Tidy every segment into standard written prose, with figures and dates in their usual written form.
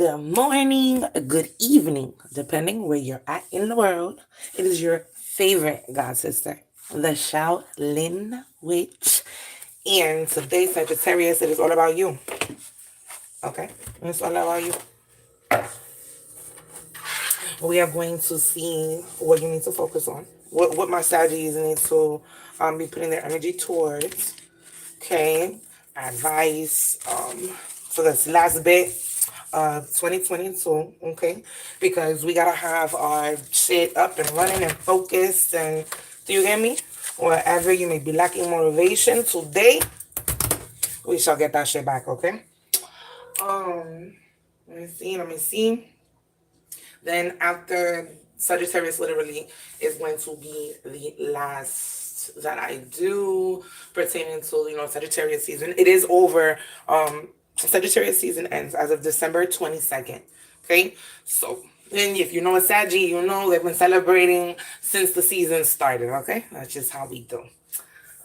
Good morning, good evening, depending where you're at in the world. It is your favorite god sister, the Shaolin Witch. And today, Sagittarius, it is all about you. Okay? It's all about you. We are going to see what you need to focus on, what my Saggies need to be putting their energy towards. Okay? Advice for this last bit 2022, okay? Because we gotta have our shit up and running and focused. And do you get me? Wherever you may be lacking motivation today, we shall get that shit back, okay? Um, let me see. Then after Sagittarius, literally is going to be the last that I do pertaining to Sagittarius season. It is over. Sagittarius season ends as of December 22nd. Okay, so then if you know a Saggy, you know they've been celebrating since the season started. Okay, that's just how we do.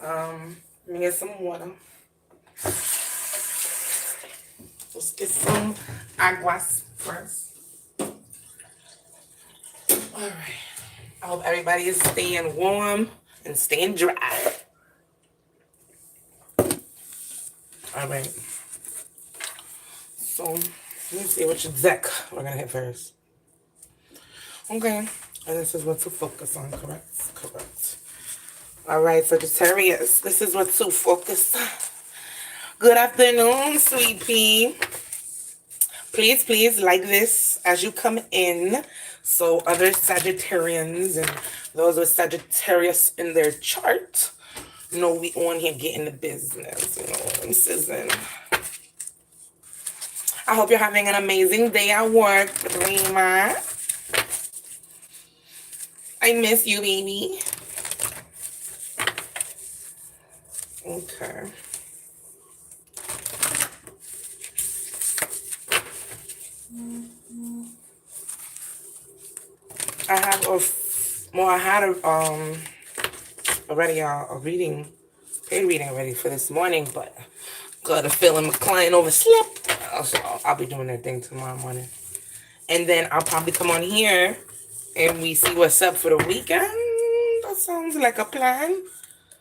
Let me get some water. Let's get some aguas first. All right. I hope everybody is staying warm and staying dry. All right. So, let me see which deck we're going to hit first. Okay. And this is what to focus on, correct? Correct. All right, Sagittarius, this is what to focus on. Good afternoon, sweet pea. Please, please like this as you come in, so other Sagittarians and those with Sagittarius in their chart know we on here getting the business. You know what I'm saying? I hope you're having an amazing day at work, Rima. I miss you, baby. Okay. I had already a reading, paid reading already for this morning, but got a feeling my client overslept. So I'll be doing that thing tomorrow morning. And then I'll probably come on here and we see what's up for the weekend. That sounds like a plan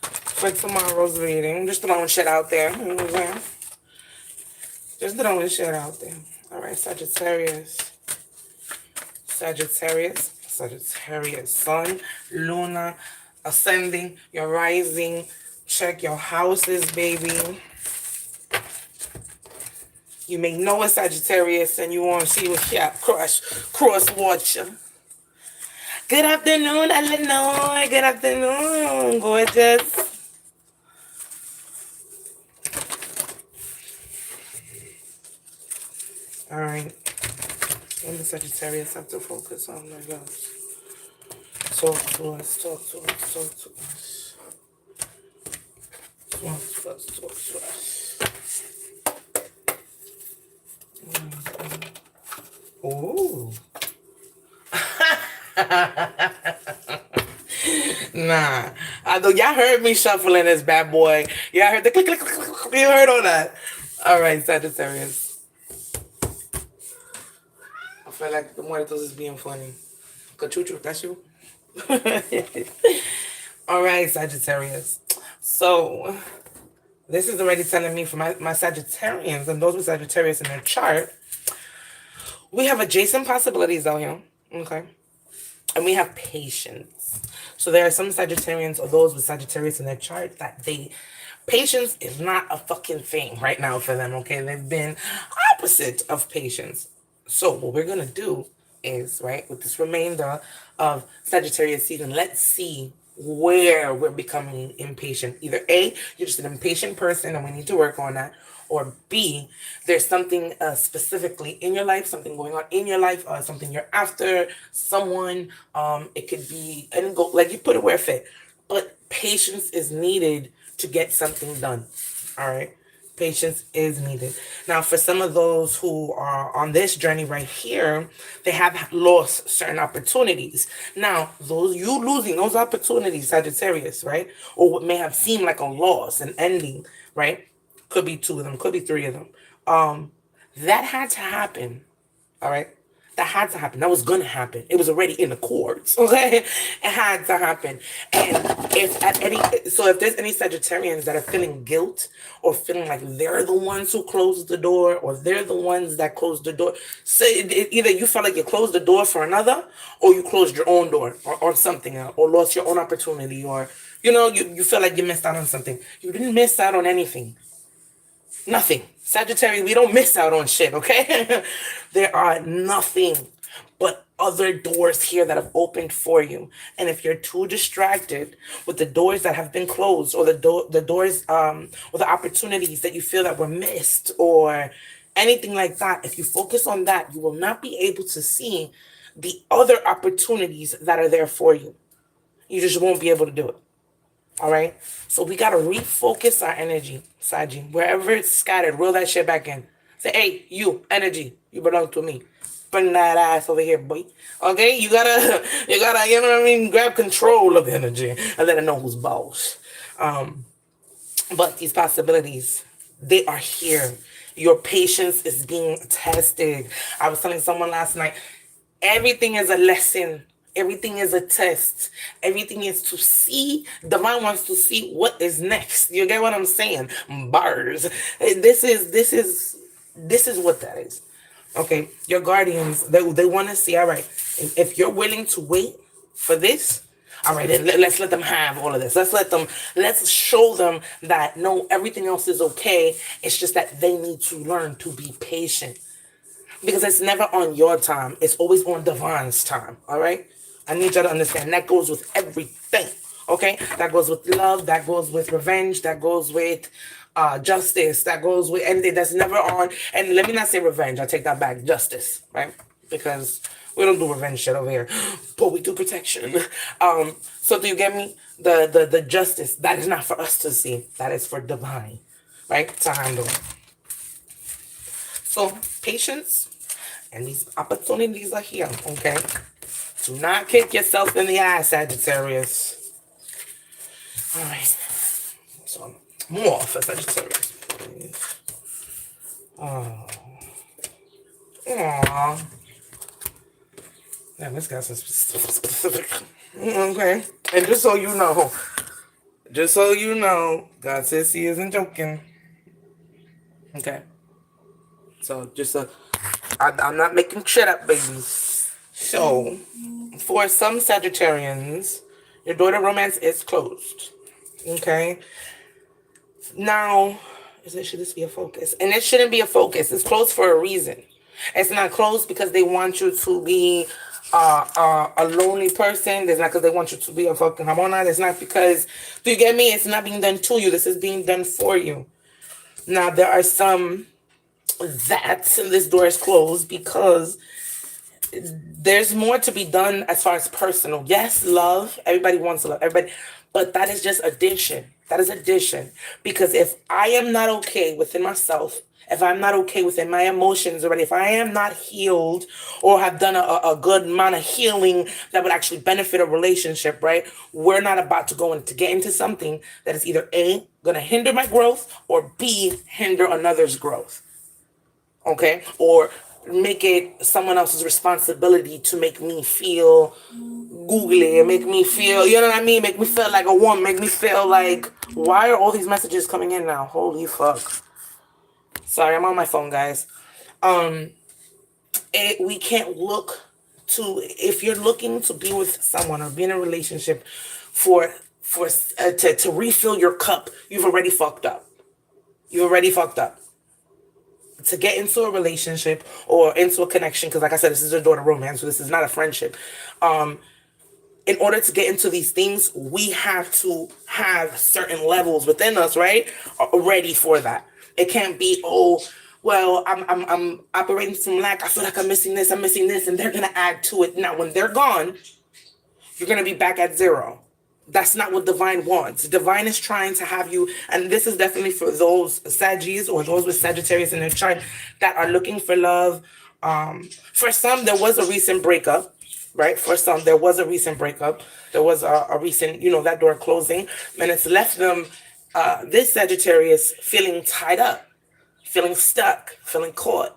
for tomorrow's reading. Just throwing shit out there. You know what I'm saying? Just throwing shit out there. All right, Sagittarius. Sagittarius, Sun, Luna, ascending, your rising. Check your houses, baby. You may know a Sagittarius and you want to see what's up. Cross watch. Good afternoon, Eleanor. Good afternoon, gorgeous. All right. When the Sagittarius have to focus on my gosh. Talk to us. Talk to us. Oh. Nah. I know y'all heard me shuffling this bad boy. Y'all heard the click, click, click, click. You heard all that. All right, Sagittarius. I feel like the muertos is being funny. Cachucho, that's you? All right, Sagittarius. So, this is already telling me for my Sagittarians and those with Sagittarius in their chart, we have adjacent possibilities out here, okay? And we have patience. So there are some Sagittarians or those with Sagittarius in their chart that patience is not a fucking thing right now for them, okay? They've been opposite of patience. So what we're going to do is, right, with this remainder of Sagittarius season, let's see where we're becoming impatient. Either A, you're just an impatient person and we need to work on that, or B, there's something specifically in your life, something going on in your life, something you're after, someone, it could be, and go, like you put it where it fit, but patience is needed to get something done, all right? Patience is needed. Now, for some of those who are on this journey right here, they have lost certain opportunities. Now, you losing those opportunities, Sagittarius, right? Or what may have seemed like a loss, an ending, right? Could be two of them, could be three of them. That had to happen All right. That had to happen. That was gonna happen. It was already in the courts. Okay, it had to happen. And if there's any Sagittarians that are feeling guilt or feeling like they're the ones who closed the door or they're the ones that closed the door, so either you felt like you closed the door for another, or you closed your own door or something, or lost your own opportunity, or you feel like you missed out on something. You didn't miss out on anything. Nothing. Sagittarius, we don't miss out on shit, okay? There are nothing but other doors here that have opened for you. And if you're too distracted with the doors that have been closed, or the doors or the opportunities that you feel that were missed, or anything like that, if you focus on that, you will not be able to see the other opportunities that are there for you. You just won't be able to do it. All right. So we got to refocus our energy, Saji. Wherever it's scattered, reel that shit back in. Say, hey, you, energy, you belong to me. Bring that ass over here, boy. Okay. You gotta, you know what I mean? Grab control of energy and let it know who's boss. But these possibilities, they are here. Your patience is being tested. I was telling someone last night, everything is a lesson. Everything is a test. Everything is to see. Divine wants to see what is next. You get what I'm saying? Bars. This is what that is. Okay, your guardians, they want to see. All right, if you're willing to wait for this, all right, then let's let them have all of this. Let's show them that no, everything else is okay. It's just that they need to learn to be patient, because it's never on your time. It's always on Divine's time. All right. I need y'all to understand that goes with everything. Okay. That goes with love. That goes with revenge. That goes with justice. That goes with anything that's never on. And let me not say revenge. I take that back. Justice. Right. Because we don't do revenge shit over here, but we do protection. So do you get me? The justice, that is not for us to see. That is for Divine, right? To handle. So patience and these opportunities are here, okay? Do not kick yourself in the ass, Sagittarius. All right. So more for Sagittarius, please. Oh. Aww. Yeah, this guy's specific. Okay. And just so you know, God says he isn't joking. Okay. So I'm not making shit up, baby. So, for some Sagittarians, your daughter romance is closed. Okay. Now, should this be a focus? And it shouldn't be a focus. It's closed for a reason. It's not closed because they want you to be a lonely person. It's not because they want you to be a fucking hamona. It's not because, do you get me? It's not being done to you. This is being done for you. Now, there are some that this door is closed because there's more to be done as far as personal. Yes, love. Everybody wants to love everybody. But that is just addition. That is addition. Because if I am not okay within myself, if I'm not okay within my emotions already, if I am not healed or have done a good amount of healing that would actually benefit a relationship, right? We're not about to get into something that is either A, going to hinder my growth, or B, hinder another's growth. Okay? Or make it someone else's responsibility to make me feel googly and make me feel, you know what I mean? Make me feel like a woman, make me feel like, why are all these messages coming in now? Holy fuck. Sorry, I'm on my phone, guys. We can't look to, if you're looking to be with someone or be in a relationship to refill your cup, you've already fucked up. You've already fucked up. To get into a relationship or into a connection, because like I said, this is a daughter romance, so this is not a friendship. In order to get into these things, we have to have certain levels within us, right? Ready for that. It can't be, oh, well, I'm operating from lack. I feel like I'm missing this, and they're gonna add to it. Now, when they're gone, you're gonna be back at zero. That's not what Divine wants. Divine is trying to have you, and this is definitely for those Saggies or those with Sagittarius in their chart that are looking for love. For some, there was a recent breakup, right? For some, there was a recent breakup. There was a recent, that door closing, and it's left them, this Sagittarius, feeling tied up, feeling stuck, feeling caught,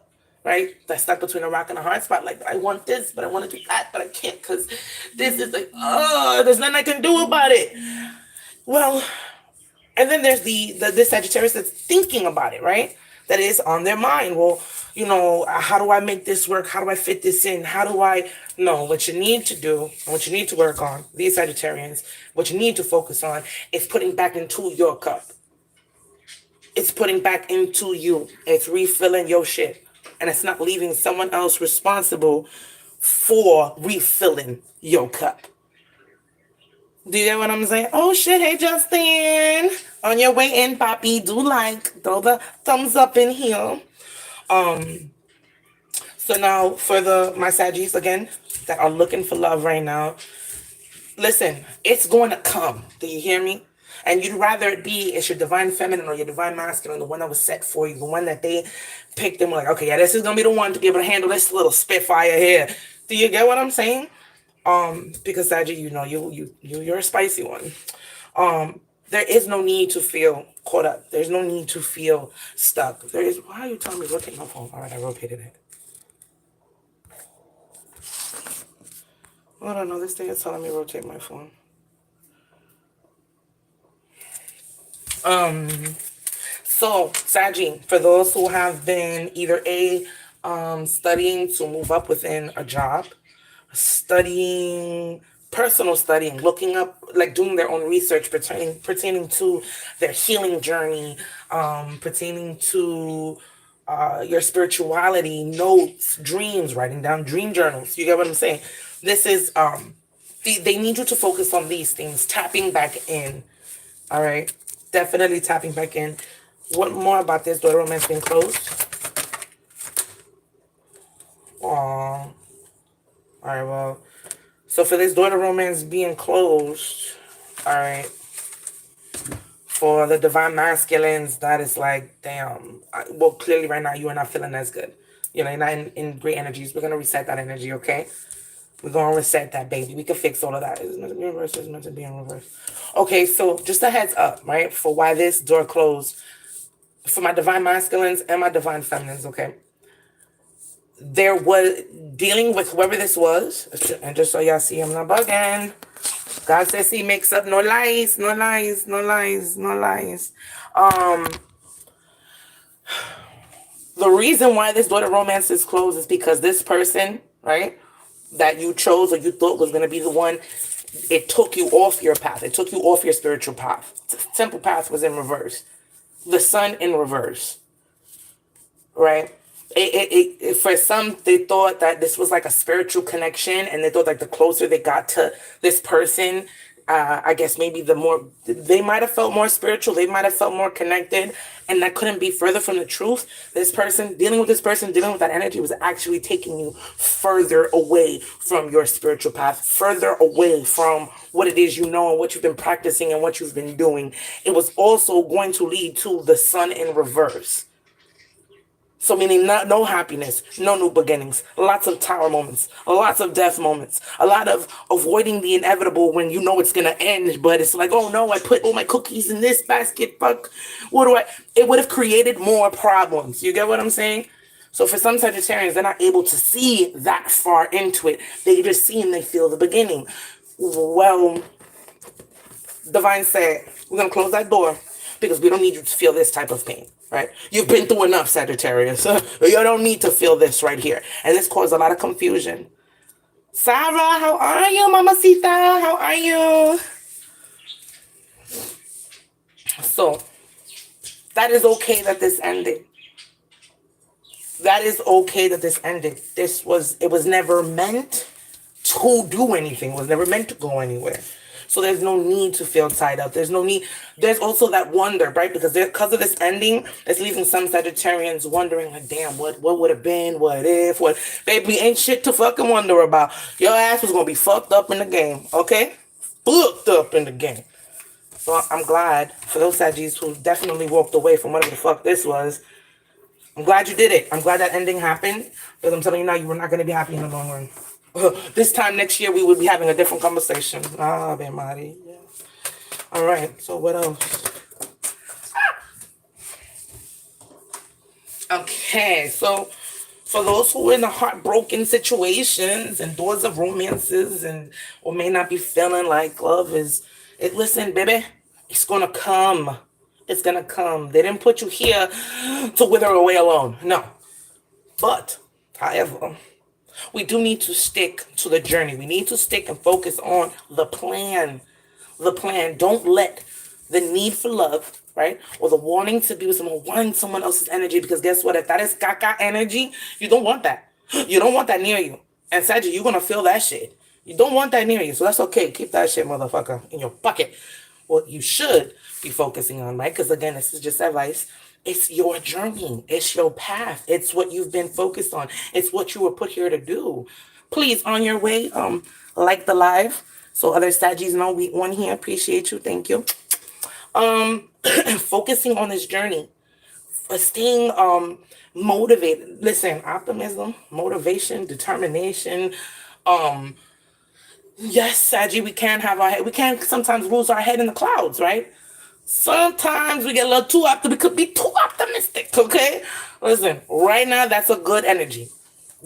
right? That's stuck between a rock and a hard spot. Like, I want this, but I want to do that, but I can't because this is like, oh, there's nothing I can do about it. Well, and then there's this Sagittarius that's thinking about it, right? That is on their mind. Well, how do I make this work? How do I fit this in? How do I know what you need to do and what you need to work on? These Sagittarians, what you need to focus on is putting back into your cup. It's putting back into you. It's refilling your shit. And it's not leaving someone else responsible for refilling your cup. Do you get what I'm saying? Oh shit, hey Justin. On your way in, Poppy, throw the thumbs up in here. So now for my Saggies again that are looking for love right now, listen, it's going to come. Do you hear me? And you'd rather it be it's your divine feminine or your divine masculine, the one that was set for you, the one that they picked them like, okay, yeah, this is gonna be the one to be able to handle this little spitfire here. Do you get what I'm saying? Because Saggy, you're a spicy one. There is no need to feel caught up. There's no need to feel stuck. Why are you telling me to rotate my phone? All right, I rotated it. I don't know. This thing is telling me to rotate my phone. So Saggy, for those who have been either studying to move up within a job, personal studying, looking up, like doing their own research pertaining to their healing journey, pertaining to your spirituality, notes, dreams, writing down dream journals. You get what I'm saying? This is they need you to focus on these things, tapping back in. All right, definitely tapping back in. What more about this daughter romance being closed? Aww. All right, well, so for this daughter romance being closed, all right, for the divine masculines, that is like, damn. Well, clearly right now you are not feeling as good. You're not in great energies. We're going to reset that energy, okay? We're going to reset that, baby. We can fix all of that. It's meant to be in reverse. It's meant to be in reverse. Okay, so just a heads up, right, for why this door closed for my divine masculines and my divine feminines, okay? There was dealing with whoever this was, and just so y'all see, I'm not bugging. God says he makes up no lies, no lies, no lies, no lies. The reason why this daughter romance is closed is because this person, right, that you chose or you thought was going to be the one, it took you off your path. It took you off your spiritual path. The simple path was in reverse. The sun in reverse, right? For some, they thought that this was like a spiritual connection, and they thought like the closer they got to this person, I guess maybe they might have felt more spiritual, they might have felt more connected, and that couldn't be further from the truth. Dealing with that energy was actually taking you further away from your spiritual path, further away from what it is you know and what you've been practicing and what you've been doing. It was also going to lead to the sun in reverse. So meaning no happiness, no new beginnings, lots of tower moments, lots of death moments, a lot of avoiding the inevitable when you know it's going to end, but it's like, oh no, I put all my cookies in this basket, fuck, it would have created more problems. You get what I'm saying? So for some Sagittarians, they're not able to see that far into it. They just see and they feel the beginning. Well, Divine said, we're going to close that door because we don't need you to feel this type of pain. Right? You've been through enough, Sagittarius. You don't need to feel this right here. And this caused a lot of confusion. Sarah, how are you, Mamacita? How are you? So, that is okay that this ended. That is okay that this ended. It was never meant to do anything. It was never meant to go anywhere. So there's no need to feel tied up. There's no need. There's also that wonder, right? Because of this ending, it's leaving some Sagittarians wondering, like, damn, what would have been? What if? What? Baby, ain't shit to fucking wonder about. Your ass was going to be fucked up in the game, okay? Fucked up in the game. So I'm glad for those Saggies who definitely walked away from whatever the fuck this was. I'm glad you did it. I'm glad that ending happened. Because I'm telling you now, you were not going to be happy in the long run. This time next year, we would be having a different conversation. Ave Maria. Yeah. All right. So what else? Okay. So For those who are in the heartbroken situations and doors of romances and or may not be feeling like love is it, listen, baby, it's gonna come. It's gonna come. They didn't put you here to wither away alone. No. But, however, we do need to stick to the journey. We need to stick and focus on the plan. The plan. Don't let the need for love, right? Or the wanting to be with someone, wanting someone else's energy, because guess what? If that is caca energy, you don't want that. You don't want that near you. And Sagittarius, you're gonna feel that shit. You don't want that near you. So that's okay. Keep that shit, motherfucker, in your bucket. What you should be focusing on, right? Because again, this is just advice. It's your journey. It's your path. It's what you've been focused on. It's what you were put here to do. Please, on your way, like the live. So other Saggies know we on here. Appreciate you. Thank you. Focusing on this journey. Staying motivated. Listen, optimism, motivation, determination. Yes, Saggy, we can have our head. We can sometimes lose our head in the clouds, right? Sometimes we get a little too optimistic. We could be too optimistic, okay? Listen, right now, that's a good energy.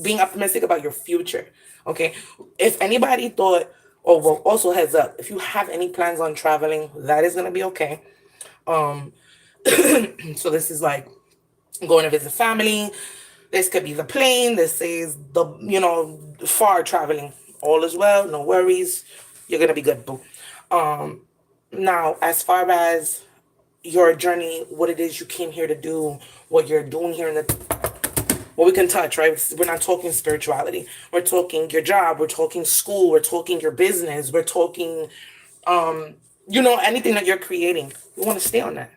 Being optimistic about your future, okay? If anybody thought, oh, well, also heads up, if you have any plans on traveling, that is going to be okay. So this is like going to visit family. This could be the plane. This is the, far traveling. All is well. No worries. You're going to be good, boo. Now, as far as your journey, what it is you came here to do, what you're doing here in what we can touch, right? We're not talking spirituality. We're talking your job. We're talking school. We're talking your business. We're talking, anything that you're creating. We want to stay on that.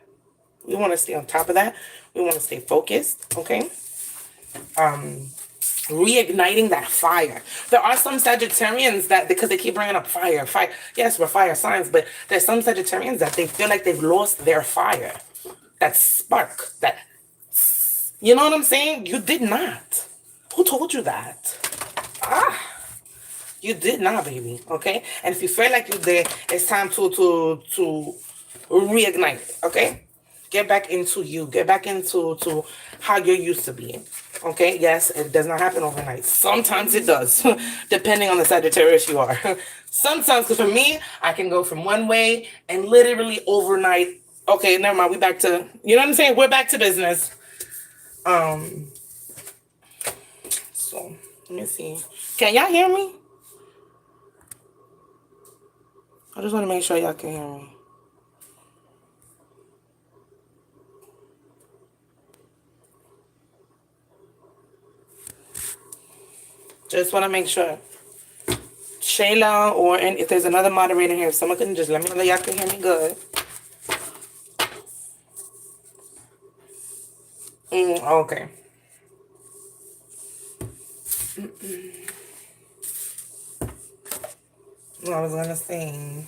We want to stay on top of that. We want to stay focused, okay? Reigniting that fire. There are some Sagittarians that, because they keep bringing up fire. Yes, we're fire signs, but there's some Sagittarians that they feel like they've lost their fire. That spark, you know what I'm saying? You did not. Who told you that? You did not, baby, okay? And if you feel like you did, it's time to reignite, okay? Get back into you. Get back into how you're used to being. Okay? Yes, it does not happen overnight. Sometimes it does, depending on the Sagittarius you are. Sometimes, because for me, I can go from one way and literally overnight. Okay, never mind. We back to, you know what I'm saying? We're back to business. So, let me see. Can y'all hear me? I just want to make sure y'all can hear me. Just want to make sure. Shayla, or if there's another moderator here, if someone can just let me know that y'all can hear me good. Okay. I was going to say,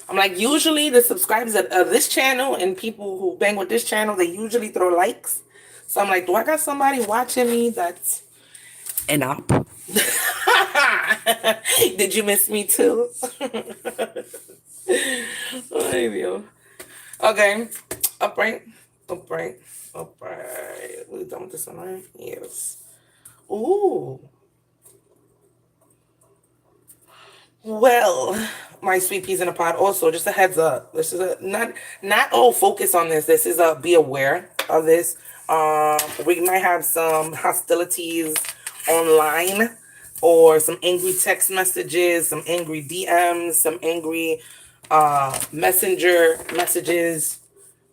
I'm like, usually the subscribers of this channel and people who bang with this channel, they usually throw likes. So I'm like, do I got somebody watching me that's an op? Did you miss me too? Okay. Upright. We done with this one, right? Yes. Ooh. Well, my sweet peas in a pod. Also, just a heads up. This is not all focus on this. This is be aware of this. We might have some hostilities online, or some angry text messages, some angry DMs, some angry messenger messages,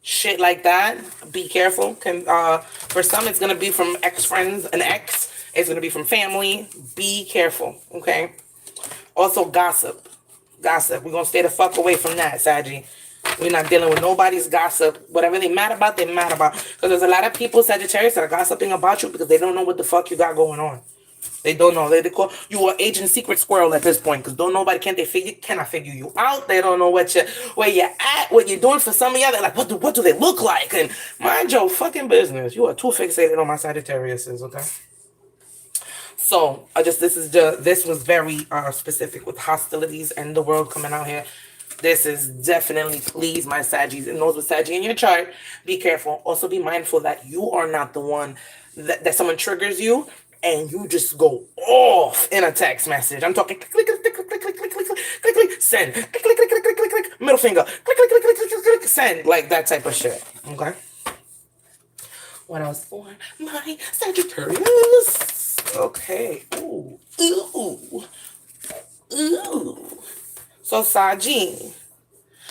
shit like that. Be careful. For some, it's gonna be from ex-friends, an ex. It's gonna be from family. Be careful, okay? Also, gossip. We're gonna stay the fuck away from that, Saggy. We're not dealing with nobody's gossip. Whatever they mad about, they mad about. Because there's a lot of people, Sagittarius, that are gossiping about you because they don't know what the fuck you got going on. They don't know. They call you an agent secret squirrel at this point, because cannot figure you out. They don't know where you're at, what you're doing. For some of y'all, they're like, what do they look like? And mind your fucking business. You are too fixated on my Sagittariuses, okay? So this was very specific with hostilities and the world coming out here. This is definitely, please, my Saggies and those with Saggy in your chart, be careful. Also be mindful that you are not the one that someone triggers you and you just go off in a text message. I'm talking click, click, click, click, click, click, click, click, click, click, send, click, click, click, click, click, click, click, middle finger, click, click, click, click, click, click, send, like that type of shit. Okay. What else for my Sagittarius? Okay. Ooh, ooh, ooh. So Saji,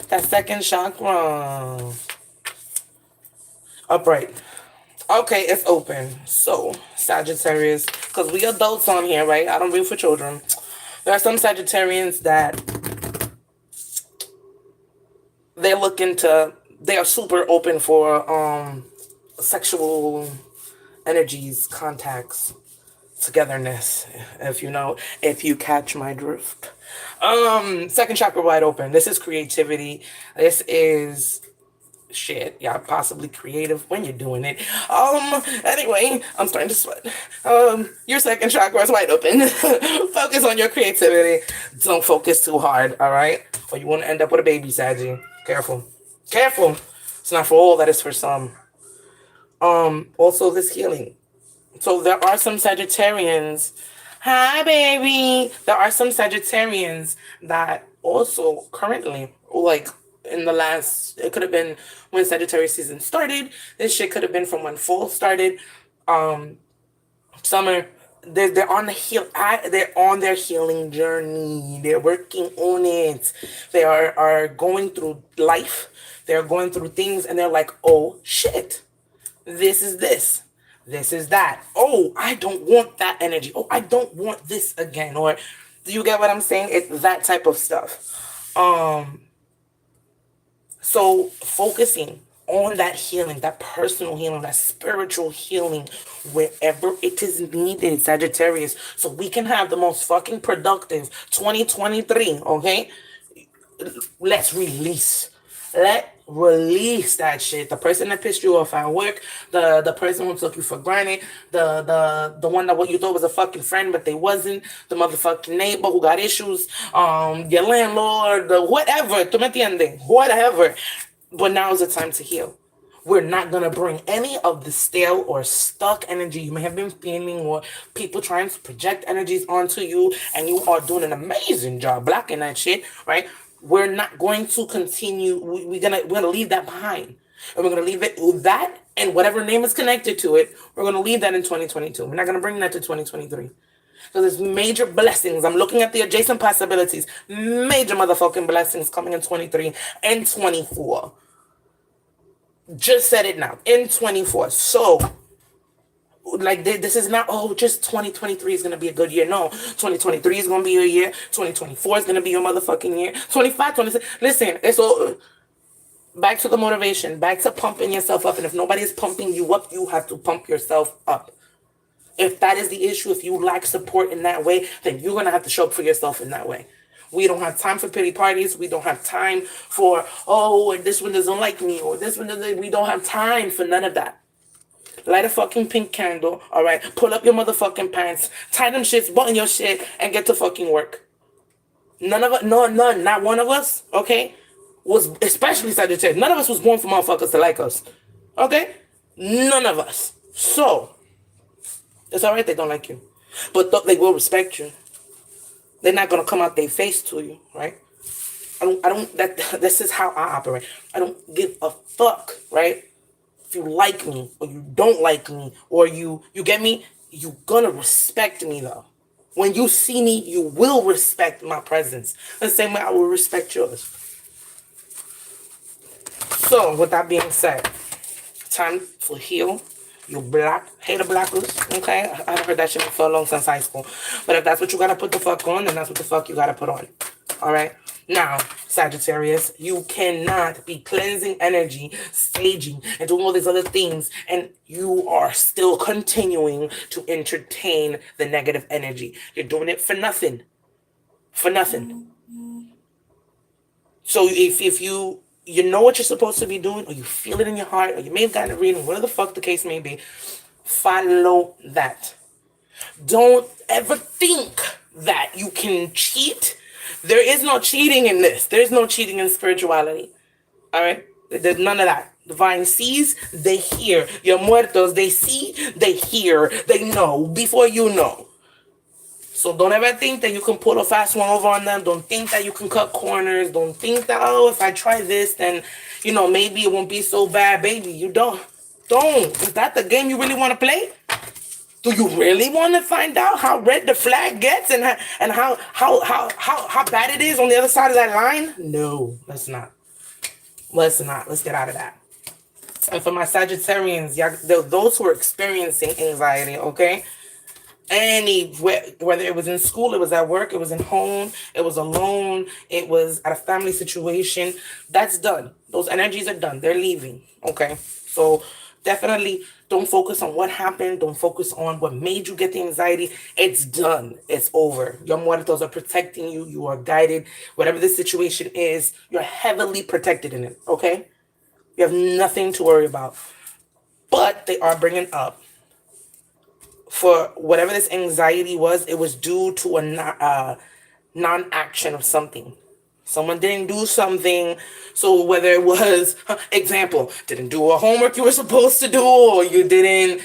that second chakra, upright. Okay, it's open. So Sagittarius, because we adults on here, right? I don't read for children. There are some Sagittarians that they are super open for sexual energies, contacts, togetherness, if you catch my drift. Second chakra wide open. This is creativity. This is shit. Y'all possibly creative when you're doing it. Anyway, I'm starting to sweat. Your second chakra is wide open. Focus on your creativity. Don't focus too hard, all right? Or you want to end up with a baby, Saggy. Careful. Careful. It's not for all, that is for some. Also this healing. So there are some Sagittarians. Hi, baby. There are some Sagittarians that also currently, like in the last, it could have been when Sagittarius season started. This shit could have been from when fall started. Summer. They're on they're on their healing journey. They're working on it. They are going through life. They're going through things, and they're like, oh shit, this is this. This is that. Oh, I don't want that energy. Oh, I don't want this again. Or do you get what I'm saying? It's that type of stuff. So focusing on that healing, that personal healing, that spiritual healing, wherever it is needed, Sagittarius, so we can have the most fucking productive 2023, okay? Let's release. Release that shit. The person that pissed you off at work, the person who took you for granted, the one that what you thought was a fucking friend but they wasn't, the motherfucking neighbor who got issues, your landlord, the whatever, tú me entiendes? Whatever. But now is the time to heal. We're not going to bring any of the stale or stuck energy you may have been feeling, or people trying to project energies onto you, and you are doing an amazing job blocking that shit, right? We're not going to continue. We're gonna leave that behind, and we're gonna leave it that and whatever name is connected to it. We're gonna leave that in 2022. We're not gonna bring that to 2023. So there's major blessings. I'm looking at the adjacent possibilities. Major motherfucking blessings coming in 23 and 24. Just said it now. In 24. So like this is not, oh, just 2023 is going to be a good year. No, 2023 is going to be your year. 2024 is going to be your motherfucking year. 25, 26. Listen, it's all back to the motivation, back to pumping yourself up. And if nobody's pumping you up, you have to pump yourself up. If that is the issue, if you lack support in that way, then you're going to have to show up for yourself in that way. We don't have time for pity parties. We don't have time for, oh, this one doesn't like me, or this one doesn't. We don't have time for none of that. Light a fucking pink candle, all right? Pull up your motherfucking pants, tie them shits, button your shit, and get to fucking work. None of us, not one of us, okay, was, especially Sagittarius, none of us was born for motherfuckers to like us, okay? None of us. So, it's all right they don't like you, but they will respect you. They're not going to come out their face to you, right? This is how I operate. I don't give a fuck, right? If you like me or you don't like me, or you get me, you gonna respect me though. When you see me, you will respect my presence. The same way I will respect yours. So with that being said, time to heal. You hater blackers, okay? I haven't heard that shit for a long since high school. But if that's what you gotta put the fuck on, then that's what the fuck you gotta put on. All right? Now, Sagittarius, you cannot be cleansing energy, staging, and doing all these other things, and you are still continuing to entertain the negative energy. You're doing it for nothing. For nothing. So if you know what you're supposed to be doing, or you feel it in your heart, or you may have gotten a reading, whatever the fuck the case may be, follow that. Don't ever think that you can cheat. There is no cheating in this. There's no cheating in spirituality. All right? There's none of that. Divine sees, they hear. Your muertos, they see, they hear, they know before you know. So don't ever think that you can pull a fast one over on them. Don't think that you can cut corners. Don't think that, oh, if I try this, then, maybe it won't be so bad, baby. You don't. Don't. Is that the game you really want to play? Do you really want to find out how red the flag gets and how bad it is on the other side of that line? No, let's not. Let's not. Let's get out of that. And for my Sagittarians, those who are experiencing anxiety, okay? Whether it was in school, it was at work, it was in home, it was alone, it was at a family situation, that's done. Those energies are done. They're leaving, okay? So definitely don't focus on what happened. Don't focus on what made you get the anxiety. It's done. It's over. Your muertos are protecting you. You are guided. Whatever the situation is, you're heavily protected in it, okay? You have nothing to worry about. But they are bringing up, for whatever this anxiety was, it was due to a non-action of something. Someone didn't do something. So whether it was, example, didn't do a homework you were supposed to do, or you didn't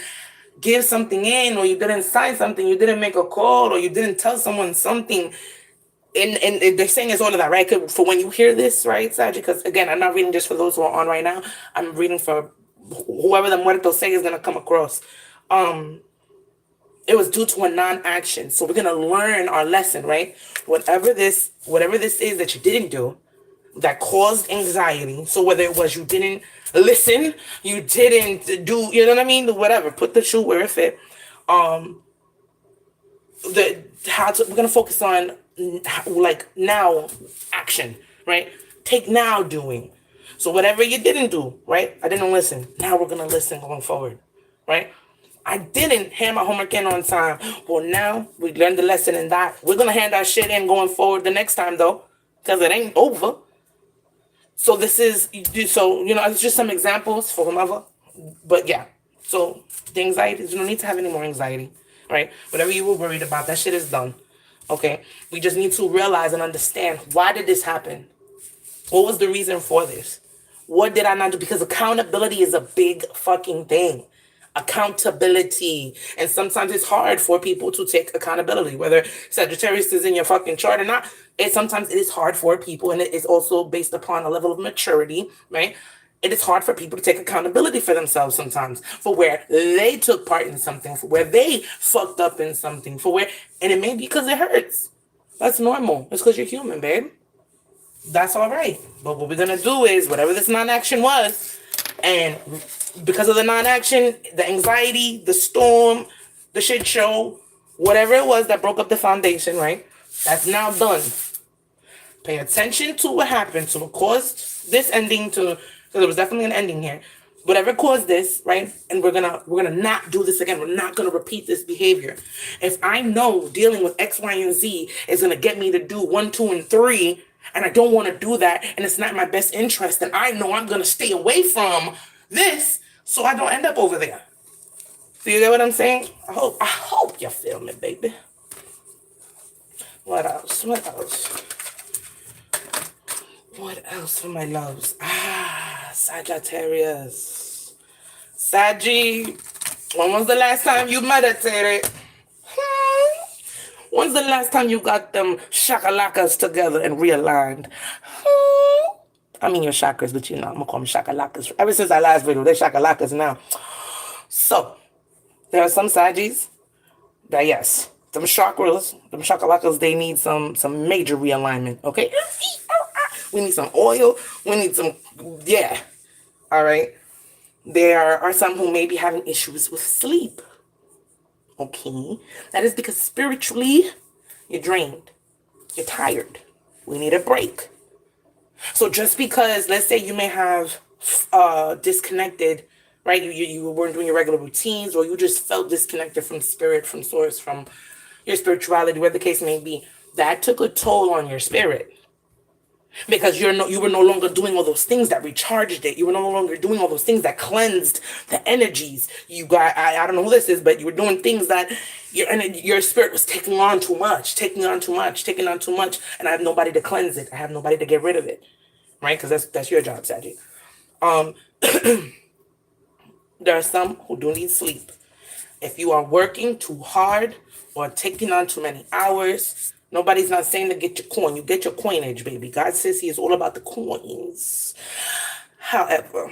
give something in, or you didn't sign something, you didn't make a call, or you didn't tell someone something. And they're saying it's all of that, right? For when you hear this, right, Sag? Because again, I'm not reading just for those who are on right now. I'm reading for whoever the muertos say is going to come across. It was due to a non-action. So we're going to learn our lesson, right? Whatever this is that you didn't do that caused anxiety. So whether it was you didn't listen, you didn't do, you know what I mean? Whatever, put the shoe where it fit. We're going to focus on like now action, right? Take now doing. So whatever you didn't do, right? I didn't listen. Now we're going to listen going forward, right? I didn't hand my homework in on time. Well, now we learned the lesson in that. We're going to hand our shit in going forward the next time, though, because it ain't over. So this is, it's just some examples for whomever. But yeah, so the anxiety, you don't need to have any more anxiety, right? Whatever you were worried about, that shit is done, okay? We just need to realize and understand, why did this happen? What was the reason for this? What did I not do? Because accountability is a big fucking thing. Accountability. And sometimes it's hard for people to take accountability, whether Sagittarius is in your fucking chart or not. Sometimes it is hard for people, and it is also based upon a level of maturity, right? It is hard for people to take accountability for themselves sometimes, for where they took part in something, for where they fucked up in something, and it may be because it hurts. That's normal. It's because you're human, babe. That's all right. But what we're gonna do is, whatever this non-action was, and because of the non-action, the anxiety, the storm, the shit show, whatever it was that broke up the foundation, right? That's now done. Pay attention to what happened, to what caused this ending, because there was definitely an ending here. Whatever caused this, right? And we're gonna not do this again. We're not gonna repeat this behavior. If I know dealing with X, Y, and Z is gonna get me to do 1, 2, and 3, and I don't want to do that, and it's not in my best interest, then I know I'm gonna stay away from this, so I don't end up over there. So you get what I'm saying? I hope you feel me, baby. What else? What else for my loves? Sagittarius. Saggy, when was the last time you meditated? When's the last time you got them shakalakas together and realigned? I mean your chakras, but I'm going to call them shakalakas. Ever since our last video, they're shakalakas now. So, there are some Saggies that, yes, them chakras, them shakalakas, they need some major realignment, okay? We need some oil. We need some, yeah. All right? There are some who may be having issues with sleep. Okay? That is because spiritually, you're drained. You're tired. We need a break. So just because, let's say you may have disconnected, right? You weren't doing your regular routines, or you just felt disconnected from spirit, from source, from your spirituality, whatever the case may be, that took a toll on your spirit. Because you were no longer doing all those things that recharged it. You were no longer doing all those things that cleansed the energies. You got, I don't know who this is, but you were doing things that your spirit was taking on too much, and I have nobody to cleanse it. I have nobody to get rid of it, right? Because that's your job, Saggy. There are some who do need sleep. If you are working too hard or taking on too many hours, nobody's not saying to get your coin. You get your coinage, baby. God says he is all about the coins. However,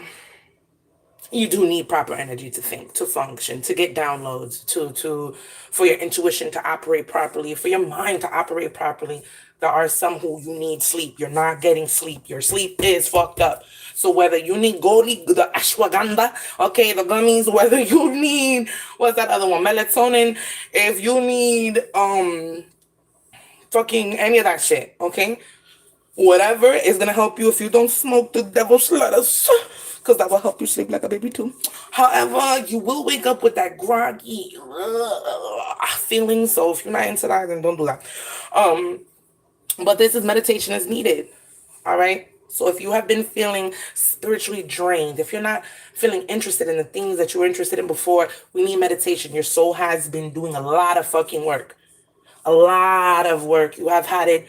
you do need proper energy to think, to function, to get downloads, to for your intuition to operate properly, for your mind to operate properly. There are some who you need sleep. You're not getting sleep. Your sleep is fucked up. So whether you need goli, the ashwagandha, okay, the gummies, whether you need what's that other one, melatonin, if you need fucking any of that shit, okay, whatever is gonna help you if you don't smoke the devil's lettuce, because that will help you sleep like a baby too. However, you will wake up with that groggy feeling. So if you're not into that, then don't do that. But this is meditation is needed. All right. So if you have been feeling spiritually drained, if you're not feeling interested in the things that you were interested in before, we need meditation. Your soul has been doing a lot of fucking work. A lot of work. You have had it.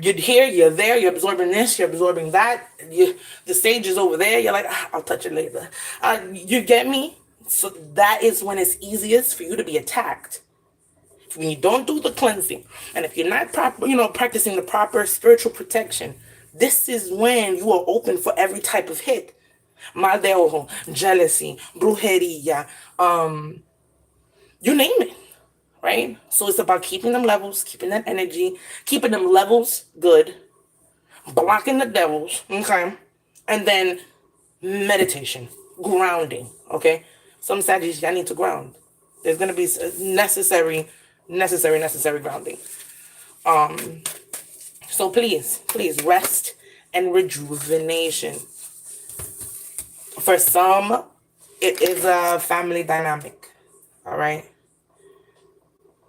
You're here, you're there, you're absorbing this, you're absorbing that. The stage is over there. You're like, I'll touch it later. You get me? So that is when it's easiest for you to be attacked. When you don't do the cleansing, and if you're not practicing the proper spiritual protection, this is when you are open for every type of hit. Mal de ojo, jealousy, brujeria, you name it. Right? So it's about keeping them levels, keeping that energy, keeping them levels good, blocking the devils, okay? And then meditation, grounding, okay? Some Sagittarius, I need to ground. There's going to be necessary grounding. So please rest and rejuvenation. For some, it is a family dynamic, all right?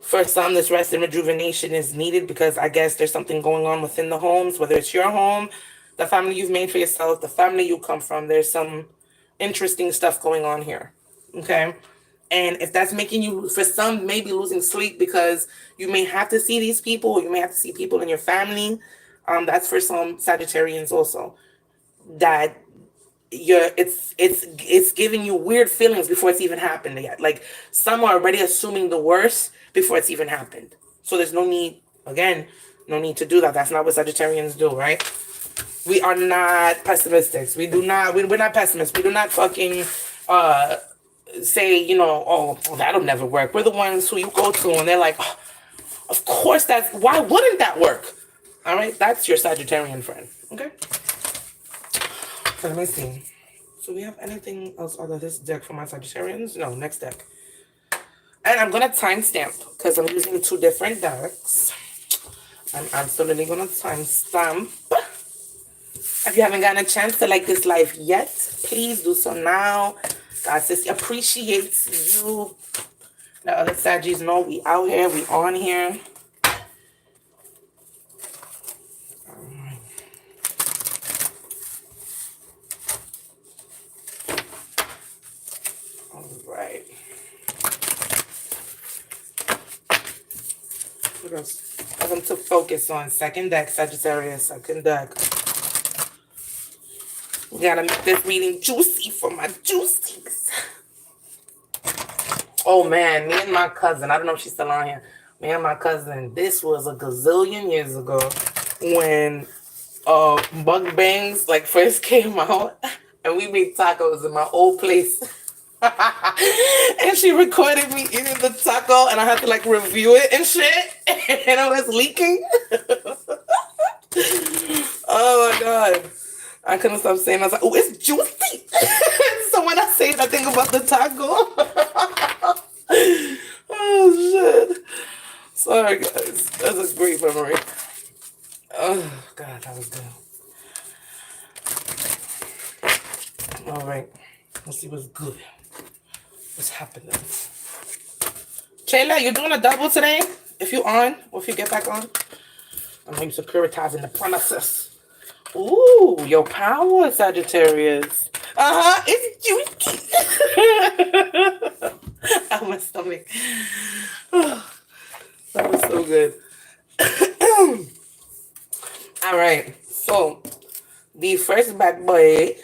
For some, this rest and rejuvenation is needed because I guess there's something going on within the homes, whether it's your home, the family you've made for yourself, the family you come from. There's some interesting stuff going on here. Okay. And if that's making you, for some, maybe losing sleep because you may have to see these people, or you may have to see people in your family. That's for some Sagittarians also. That it's giving you weird feelings before it's even happened yet. Like some are already assuming the worst before it's even happened. So there's no need to do that. That's not what Sagittarians do, right? We are not pessimists. We're not pessimists. We do not fucking say, oh, that'll never work. We're the ones who you go to and they're like, oh, of course why wouldn't that work? All right, that's your Sagittarian friend. Okay. So let me see. So we have anything else other than this deck for my Sagittarians? No, next deck. And I'm going to timestamp because I'm using two different decks. I'm absolutely going to timestamp. If you haven't gotten a chance to like this live yet, please do so now. God says he appreciates you. The other Saggies know we out here, we on here. Right. I'm to focus on second deck, Sagittarius, second deck. We gotta make this reading juicy for my juicies. Oh man, me and my cousin, I don't know if she's still on here. Me and my cousin, this was a gazillion years ago when mukbangs like first came out, and we made tacos in my old place. And she recorded me eating the taco, and I had to like review it and shit, and I was leaking. Oh my god, I couldn't stop saying. I was like, "Oh, it's juicy." So when I say it, I think about the taco. Oh shit! Sorry guys, that's a great memory. Oh god, that was good. All right, let's see what's good. What's happening? Chayla, you doing a double today? If you on, or if you get back on. I know you securitizing the premises. Ooh, your power, Sagittarius. It's juicy. Oh, my stomach. Oh, that was so good. All right, so the first bad boy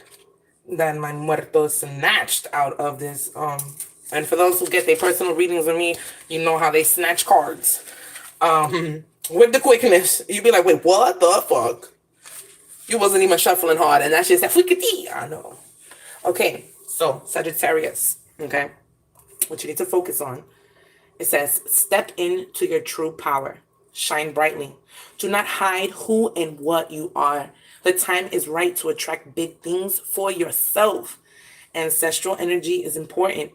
that my muerto snatched out of this. And for those who get their personal readings with me, you know how they snatch cards. With the quickness, you'd be like, wait, what the fuck? You wasn't even shuffling hard, and that's just that freaky. I know. Okay, so Sagittarius. Okay, what you need to focus on. It says, step into your true power. Shine brightly. Do not hide who and what you are. The time is right to attract big things for yourself. Ancestral energy is important.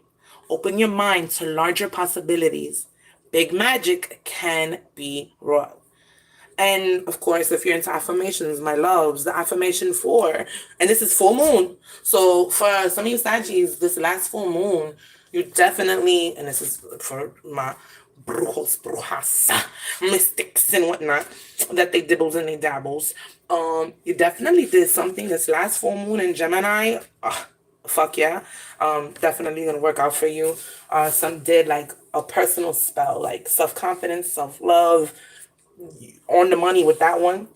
Open your mind to larger possibilities. Big magic can be wrought. And of course, if you're into affirmations, my loves, the affirmation for, and this is full moon. So for some of you Saggies, this last full moon, you definitely, and this is for my brujos, brujas, mystics and whatnot, that they dibbles and they dabbles. You definitely did something this last full moon in Gemini. Fuck yeah. Definitely gonna work out for you. Some did like a personal spell, like self-confidence, self-love, on the money with that one.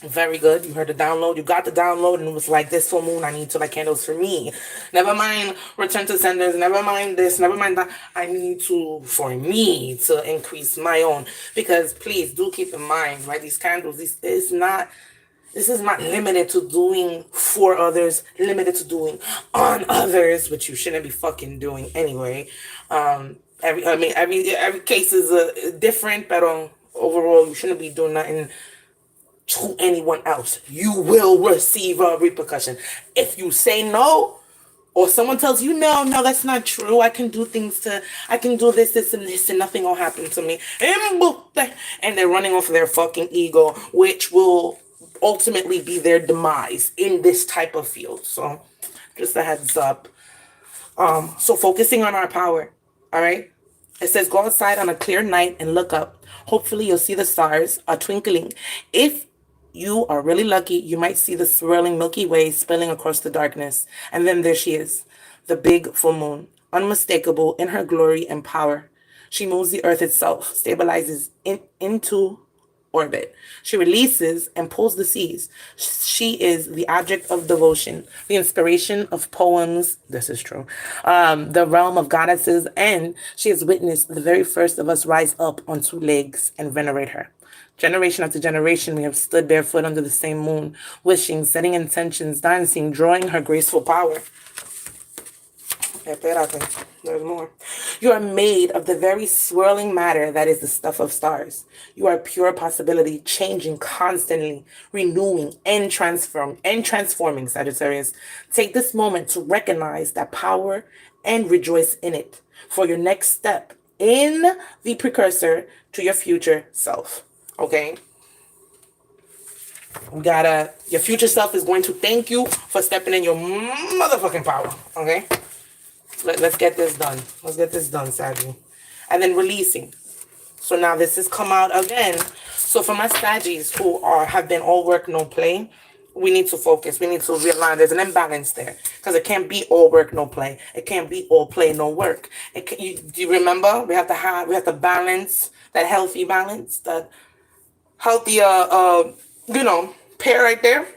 Very good. You heard the download. You got the download, and it was like, this full moon, I need to light candles for me. Never mind return to senders. Never mind this. Never mind that. I need to, for me, to increase my own. Because please do keep in mind, right? These candles, this is not limited to doing for others, limited to doing on others, which you shouldn't be fucking doing anyway. Every case is different, but overall, you shouldn't be doing nothing to anyone else. You will receive a repercussion. If you say no, or someone tells you, no, that's not true. I can do this, and nothing will happen to me. And they're running off of their fucking ego, which will ultimately be their demise in this type of field. So just a heads up. So focusing on our power. All right. It says, go outside on a clear night and look up. Hopefully you'll see the stars are twinkling. If you are really lucky, you might see the swirling Milky Way spilling across the darkness. And then there she is, the big full moon, unmistakable in her glory and power. She moves the earth itself, stabilizes into orbit. She releases and pulls the seas. She is the object of devotion, the inspiration of poems. This is true. The realm of goddesses, and she has witnessed the very first of us rise up on two legs and venerate her. Generation after generation, we have stood barefoot under the same moon, wishing, setting intentions, dancing, drawing her graceful power. There's more. You are made of the very swirling matter that is the stuff of stars. You are pure possibility, changing constantly, renewing and transforming, Sagittarius. Take this moment to recognize that power and rejoice in it for your next step in the precursor to your future self. Okay? Your future self is going to thank you for stepping in your motherfucking power. Okay? Let's get this done. Let's get this done, Saggy. And then releasing. So now this has come out again. So for my Saggies who have been all work, no play, we need to focus. We need to realign. There's an imbalance there. Because it can't be all work, no play. It can't be all play, no work. Do you remember? We have to balance, that healthy balance, that healthy pair right there.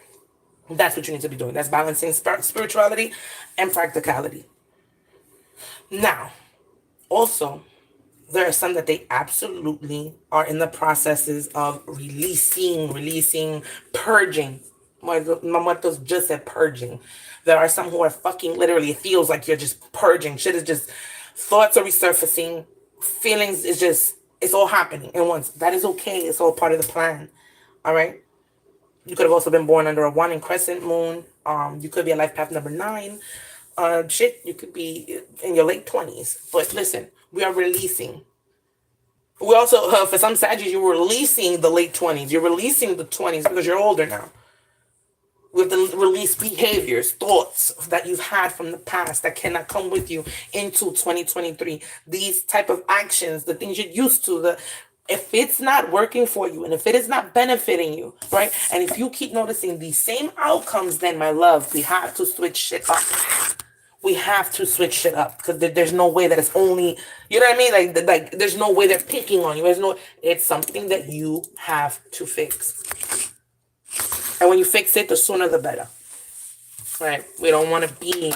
That's what you need to be doing. That's balancing spirituality and practicality. Now, also, there are some that they absolutely are in the processes of releasing, purging. My muertos just said purging. There are some who are fucking literally, it feels like you're just purging. Shit is just, thoughts are resurfacing. Feelings is just, it's all happening at once. That is okay. It's all part of the plan. All right? You could have also been born under a 1 in crescent moon. You could be a life path number 9. You could be in your late 20s. But listen, we are releasing. We also, for some Saggies, you're releasing the late 20s. You're releasing the 20s because you're older now. We have to release behaviors, thoughts that you've had from the past that cannot come with you into 2023. These type of actions, the things you're used to, if it's not working for you and if it is not benefiting you, right? And if you keep noticing these same outcomes, then my love, we have to switch shit up. We have to switch shit up because there's no way that it's only, you know what I mean? Like there's no way they're picking on you. It's something that you have to fix. And when you fix it, the sooner the better. right? We don't want to be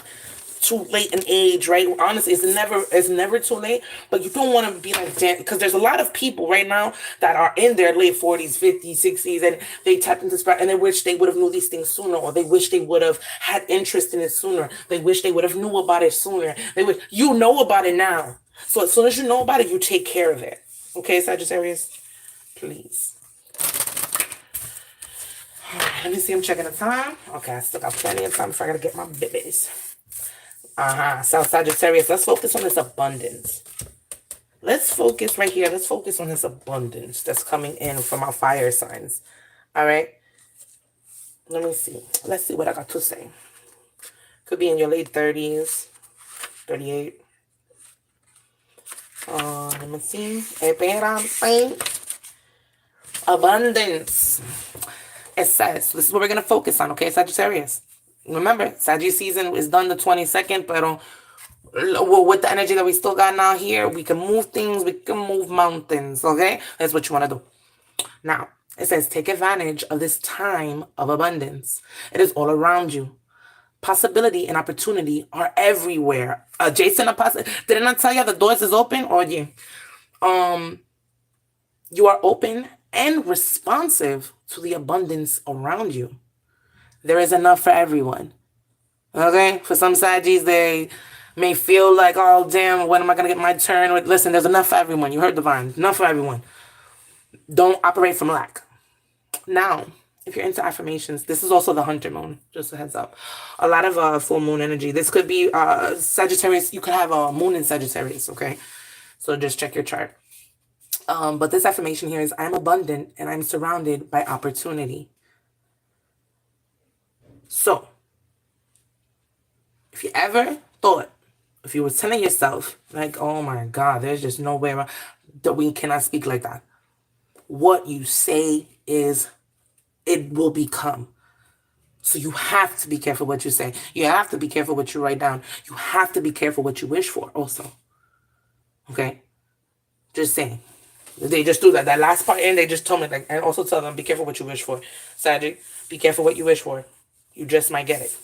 too late in age, right? Honestly, it's never too late, but you don't want to be like, damn, because there's a lot of people right now that are in their late 40s, 50s, 60s, and they tap into spirit, and they wish they would have knew these things sooner, or they wish they would have had interest in it sooner. They wish they would have knew about it sooner. They would, you know about it now. So as soon as you know about it, you take care of it. Okay, Sagittarius? Please. All right, let me see, I'm checking the time. Okay, I still got plenty of time before I gotta get my babies. So Sagittarius, let's focus on this abundance. Let's focus right here. Let's focus on this abundance that's coming in from our fire signs. All right. Let me see. Let's see what I got to say. Could be in your late 30s, 38. Let me see. Abundance. It says, this is what we're going to focus on, okay, Sagittarius? Remember, Sagittarius season is done the 22nd, but with the energy that we still got now here, we can move things, we can move mountains, okay? That's what you want to do. Now, it says, take advantage of this time of abundance. It is all around you. Possibility and opportunity are everywhere. Jason, didn't I tell you the doors is open? Or you are open and responsive to the abundance around you. There is enough for everyone. Okay? For some Saggies, they may feel like, oh, damn, when am I going to get my turn? Listen, there's enough for everyone. You heard Divine. Enough for everyone. Don't operate from lack. Now, if you're into affirmations, this is also the Hunter moon. Just a heads up. A lot of full moon energy. This could be Sagittarius. You could have a moon in Sagittarius, okay? So just check your chart. But this affirmation here is, I'm abundant and I'm surrounded by opportunity. So, if you ever thought, if you were telling yourself, like, oh my God, there's just no way around, that we cannot speak like that. What you say is, it will become. So you have to be careful what you say. You have to be careful what you write down. You have to be careful what you wish for also. Okay? Just saying. They just do that. That last part in, they just told me, like, and also tell them, be careful what you wish for. Sagittarius, be careful what you wish for. You just might get it.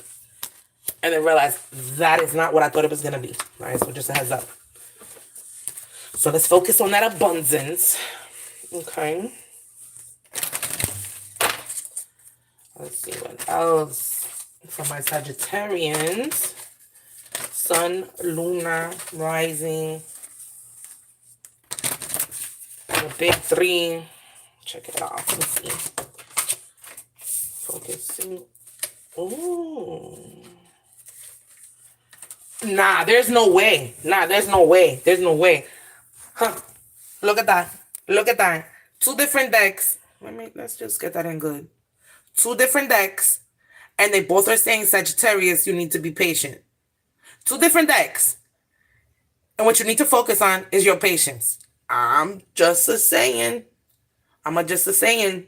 And then realize that is not what I thought it was going to be. All right, so just a heads up. So let's focus on that abundance. Okay. Let's see what else for my Sagittarians. Sun, Luna, Rising. The big three. Check it out. Let's see. Focusing. Ooh. Nah, there's no way. Nah, there's no way. There's no way. Huh. Look at that. Look at that. Two different decks. Let's just get that in good. Two different decks. And they both are saying, Sagittarius, you need to be patient. Two different decks. And what you need to focus on is your patience. I'm just a saying. I'm just saying.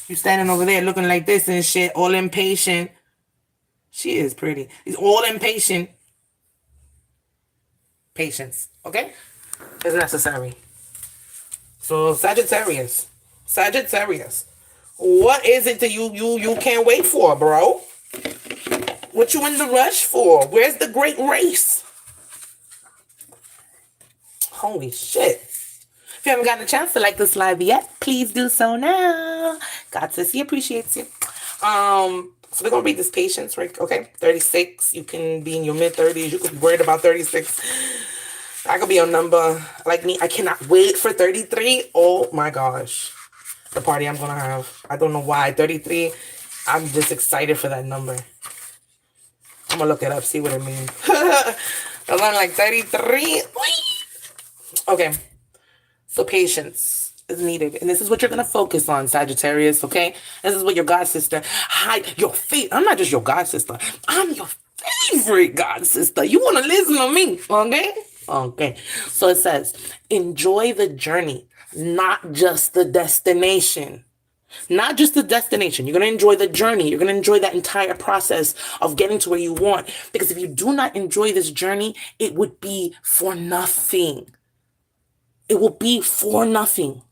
You standing over there looking like this and shit, all impatient. She is pretty. He's all impatient. Patience, okay? Is necessary. So Sagittarius, what is it that you can't wait for, bro? What you in the rush for? Where's the great race? Holy shit. If you haven't gotten a chance to like this live yet, please do so now. God says He appreciates you. So we're going to read this patience, right? Okay, 36. You can be in your mid-30s. You could be worried about 36. I could be a number like me. I cannot wait for 33. Oh my gosh. The party I'm going to have. I don't know why. 33. I'm just excited for that number. I'm going to look it up, see what it means. I'm like 33. Okay. So patience is needed. And this is what you're going to focus on, Sagittarius, okay? This is what your god sister, your faith. I'm not just your god sister. I'm your favorite god sister. You want to listen to me, okay? Okay. So it says, enjoy the journey, not just the destination. Not just the destination. You're going to enjoy the journey. You're going to enjoy that entire process of getting to where you want. Because if you do not enjoy this journey, it would be for nothing. It will be for nothing.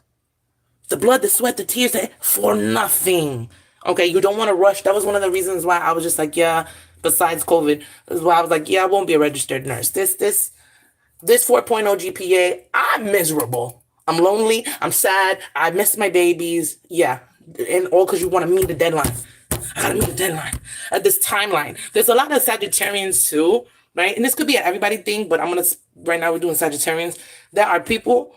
The blood, the sweat, the tears, for nothing. Okay, you don't want to rush. That was one of the reasons why I was just like, yeah, besides COVID, is why I was like, yeah, I won't be a registered nurse. This 4.0 GPA, I'm miserable. I'm lonely. I'm sad. I miss my babies. Yeah. And all because you want to meet the deadline. I gotta meet the deadline. At this timeline. There's a lot of Sagittarians too, right? And this could be an everybody thing, but right now we're doing Sagittarians. There are people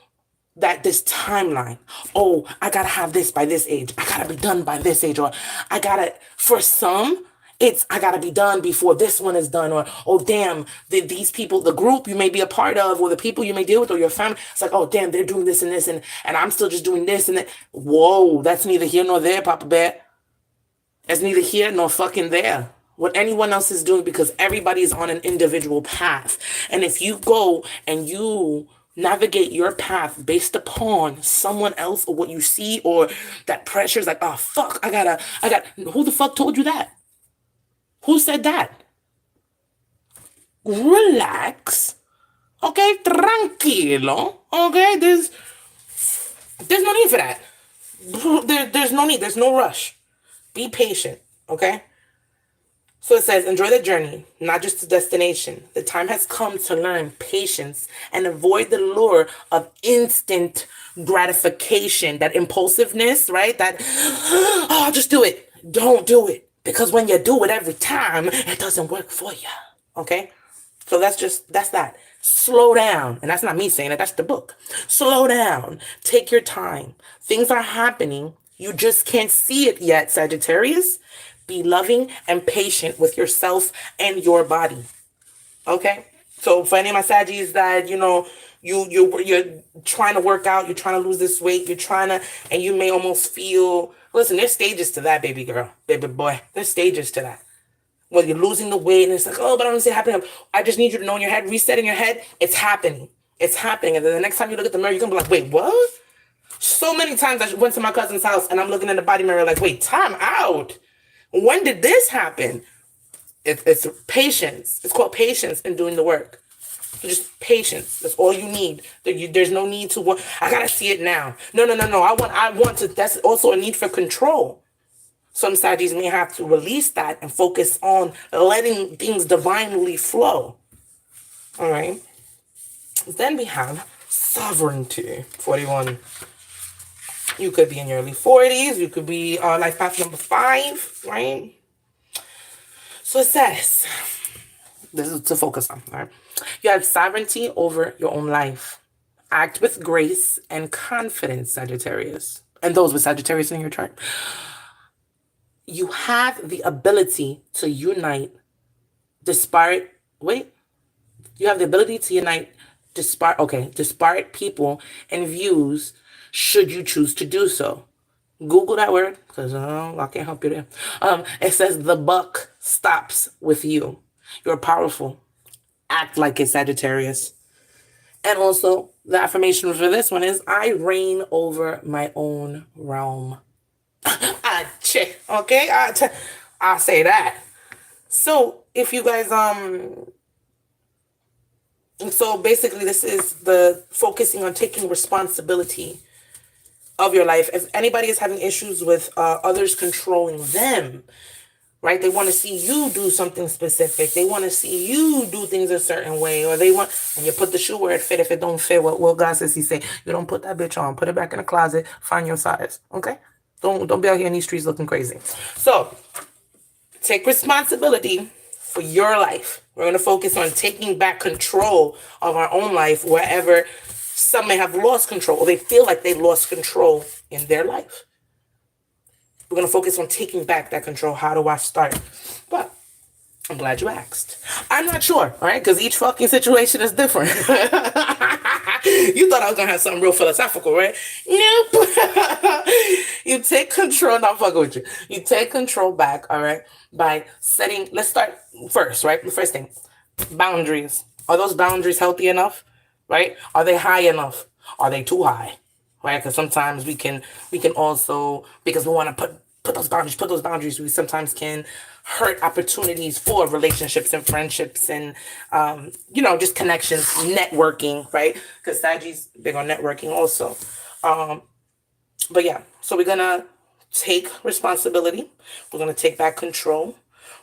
that this timeline, oh, I gotta have this by this age. I gotta be done by this age. Or for some, it's I gotta be done before this one is done. Or, oh, damn, these people, the group you may be a part of, or the people you may deal with, or your family, it's like, oh, damn, they're doing this and this, and I'm still just doing this and that. Whoa, that's neither here nor there, Papa Bear. It's neither here nor fucking there. What anyone else is doing, because everybody is on an individual path. And if you go and you navigate your path based upon someone else or what you see, or that pressure is like, oh, fuck, who the fuck told you that? Who said that? Relax. Okay, tranquilo. Okay, there's no need for that. There's no need. There's no rush. Be patient, okay? So it says, enjoy the journey, not just the destination. The time has come to learn patience and avoid the lure of instant gratification, that impulsiveness, right? That, oh, just do it. Don't do it. Because when you do it every time, it doesn't work for you, okay? So that's that. Slow down. And that's not me saying it, that's the book. Slow down. Take your time. Things are happening. You just can't see it yet, Sagittarius. Be loving and patient with yourself and your body. Okay? So for any of my Saggies that, you're trying to work out, you're trying to lose this weight, and you may almost feel, listen, there's stages to that, baby girl, baby boy. There's stages to that. Well, you're losing the weight and it's like, oh, but I don't see it happening. I just need you to know in your head, reset in your head, it's happening. It's happening. And then the next time you look at the mirror, you're going to be like, wait, what? So many times I went to my cousin's house and I'm looking in the body mirror like, wait, time out. When did this happen? It's patience. It's called patience in doing the work. Just patience. That's all you need. There's no need to work. I gotta see it now. No. I want to. That's also a need for control. Some Saggies may have to release that and focus on letting things divinely flow. All right. Then we have sovereignty. 41. You could be in your early 40s. You could be life path number 5, right? So it says, this is to focus on, right? You have sovereignty over your own life. Act with grace and confidence, Sagittarius. And those with Sagittarius in your chart. You have the ability to unite disparate people and views should you choose to do so. Google that word, because I can't help you there. It says the buck stops with you. You're powerful. Act like a Sagittarius. And also, the affirmation for this one is, I reign over my own realm. Okay? I say that. So, if you guys, so basically this is the focusing on taking responsibility of your life. If anybody is having issues with others controlling them, right? They want to see you do something specific. They want to see you do things a certain way, or and you put the shoe where it fit. If it don't fit, what God says he say, you don't put that bitch on. Put it back in the closet. Find your size. Okay? Don't be out here in these streets looking crazy. So, take responsibility for your life. We're going to focus on taking back control of our own life wherever some may have lost control, or they feel like they lost control in their life. We're going to focus on taking back that control. How do I start? But I'm glad you asked. I'm not sure, all right? Because each fucking situation is different. You thought I was going to have something real philosophical, right? Nope. You take control. Not fucking with you. You take control back, all right, by setting, let's start first, right? The first thing, boundaries. Are those boundaries healthy enough, right? Are they high enough? Are they too high? Right? Because sometimes we can also, because we want to put those boundaries, we sometimes can hurt opportunities for relationships and friendships and, just connections, networking, right? Because Sagi's big on networking also. But yeah, so we're gonna take responsibility. We're gonna take back control.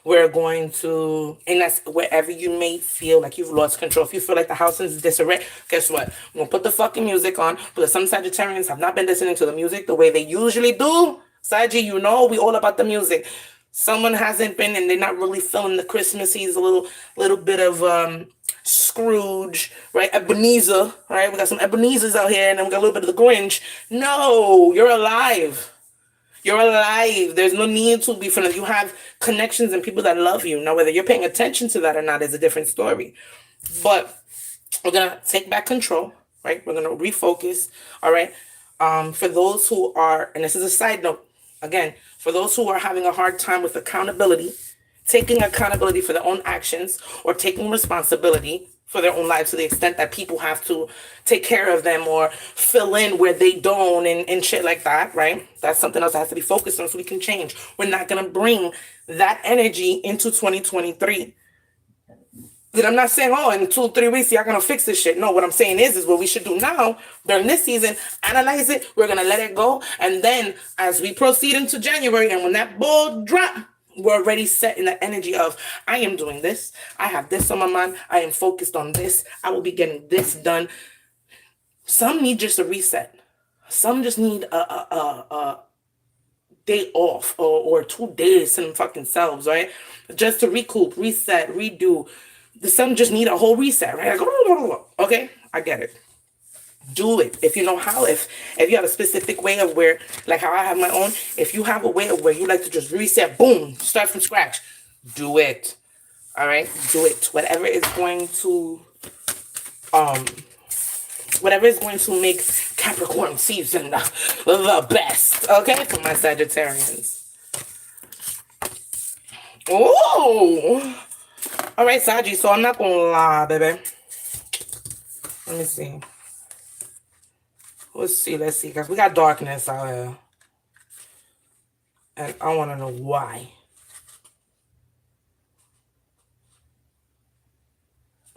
We're going to, and that's wherever you may feel like you've lost control. If you feel like the house is disarray, guess what? We're gonna put the fucking music on, because some Sagittarians have not been listening to the music the way they usually do. Saggy, you know, we all about the music. Someone hasn't been, and they're not really feeling the Christmassy. A little bit of Scrooge, right? Ebenezer, right? We got some Ebenezers out here, and then we got a little bit of the Grinch. No, you're alive. You're alive. There's no need to be friendly. You have connections and people that love you. Now, whether you're paying attention to that or not is a different story. But we're gonna take back control, right? We're gonna refocus. All right. For those who are, and this is a side note, again, for those who are having a hard time with accountability, taking accountability for their own actions, or taking responsibility for their own lives to the extent that people have to take care of them or fill in where they don't, and shit like that, right? That's something else that has to be focused on so we can change. We're not going to bring that energy into 2023. That I'm not saying, oh, in 2-3 weeks, y'all going to fix this shit. No, what I'm saying is what we should do now during this season, analyze it. We're going to let it go. And then as we proceed into January, and when that ball drop, we're already set in the energy of, I am doing this. I have this on my mind. I am focused on this. I will be getting this done. Some need just a reset. Some just need a day off, or 2 days to them fucking selves, right? Just to recoup, reset, redo. Some just need a whole reset, right? Like, okay, I get it. Do it if you know how. If you have a specific way of where, like how I have my own, if you have a way of where you like to just reset, boom, start from scratch, do it. All right, do it. Whatever is going to make Capricorn season the best. Okay, for my Sagittarians. Oh, all right, Saggy. So I'm not gonna lie, baby. Let me see. Let's see, because we got darkness out here. And I want to know why.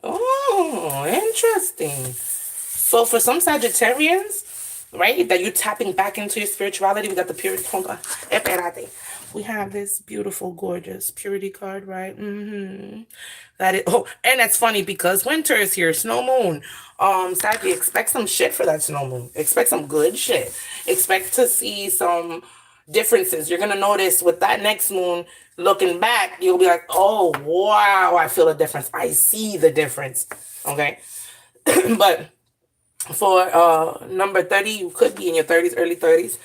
Oh, interesting. So for some Sagittarians, right, that you're tapping back into your spirituality, we got the purity. Hold on. Espérate. We have this beautiful, gorgeous purity card, right? That is, oh, and that's funny because winter is here, snow moon. Sadly, expect some shit for that snow moon. Expect some good shit. Expect to see some differences. You're gonna notice with that next moon, looking back, you'll be like, oh wow, I feel a difference. I see the difference. Okay. But for number 30, you could be in your 30s, early 30s.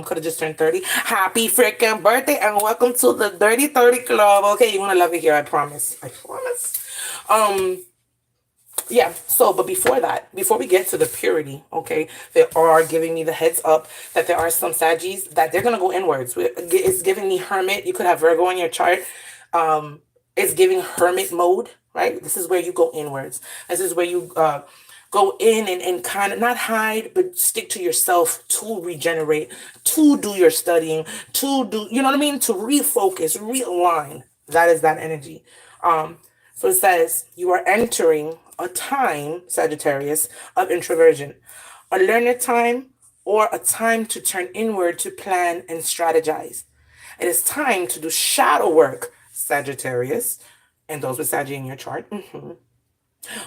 Could have just turned 30. Happy freaking birthday and welcome to the Dirty 30 Club. Okay, you're gonna love it here, I promise. I promise. Yeah, so but before that, before we get to the purity, okay, they are giving me the heads up that there are some Saggies that they're gonna go inwards. It's giving me hermit. You could have Virgo in your chart. It's giving hermit mode, right? This is where you go inwards. This is where you go in and kind of not hide, but stick to yourself to regenerate, to do your studying, to do, you know what I mean? To refocus, realign. That is that energy. So it says you are entering a time, Sagittarius, of introversion, a learner time, or a time to turn inward to plan and strategize. It is time to do shadow work, Sagittarius, and those with Sagittarius in your chart,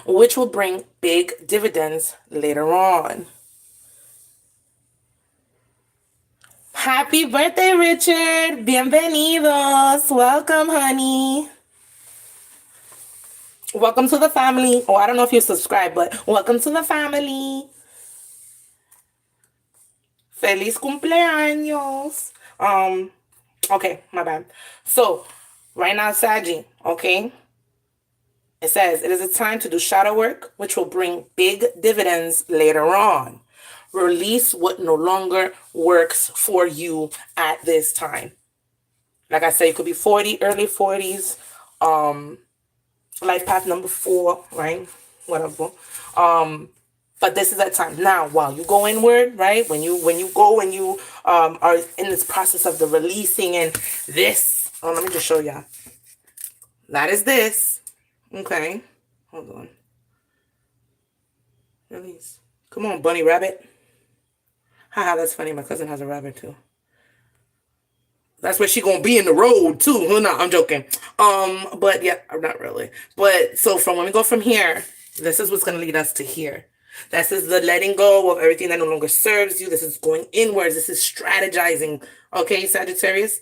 which will bring big dividends later on. Happy birthday, Richard. Bienvenidos. Welcome, honey. Welcome to the family. Oh, I don't know if you subscribe, but welcome to the family. Feliz cumpleaños. Okay, my bad. So, right now, Saggy, okay? It says, it is a time to do shadow work, which will bring big dividends later on. Release what no longer works for you at this time. Like I said, it could be 40, early 40s, life path number 4, right? Whatever. But this is that time. Now, while you go inward, right? When you are in this process of the releasing and this. Oh, let me just show y'all. That is this. Okay. Hold on. Release. Come on, bunny rabbit. Haha, that's funny. My cousin has a rabbit too. That's where she gonna be in the road too. Well, no, I'm joking. But yeah, not really. But so from when we go from here, this is what's gonna lead us to here. This is the letting go of everything that no longer serves you. This is going inwards. This is strategizing. Okay, Sagittarius?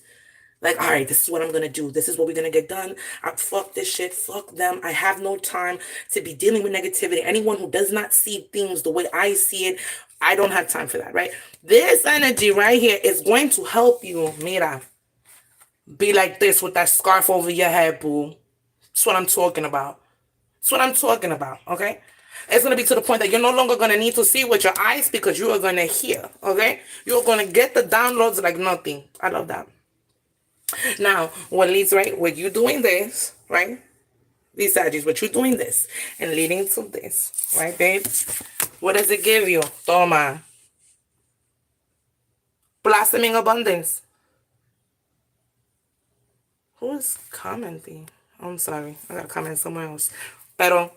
Like, all right, this is what I'm gonna do. This is what we're gonna get done. Fuck this shit. Fuck them. I have no time to be dealing with negativity. Anyone who does not see things the way I see it, I don't have time for that, right? This energy right here is going to help you, Mira, be like this with that scarf over your head, boo. That's what I'm talking about. That's what I'm talking about, okay? It's going to be to the point that you're no longer going to need to see with your eyes because you are going to hear, okay? You're going to get the downloads like nothing. I love that. Now, what leads, right, with you doing this, right? These Saggies, with you doing this and leading to this, right, babe? What does it give you? Toma. Blossoming abundance. Who is commenting? I'm sorry. I got to comment somewhere else. Pero,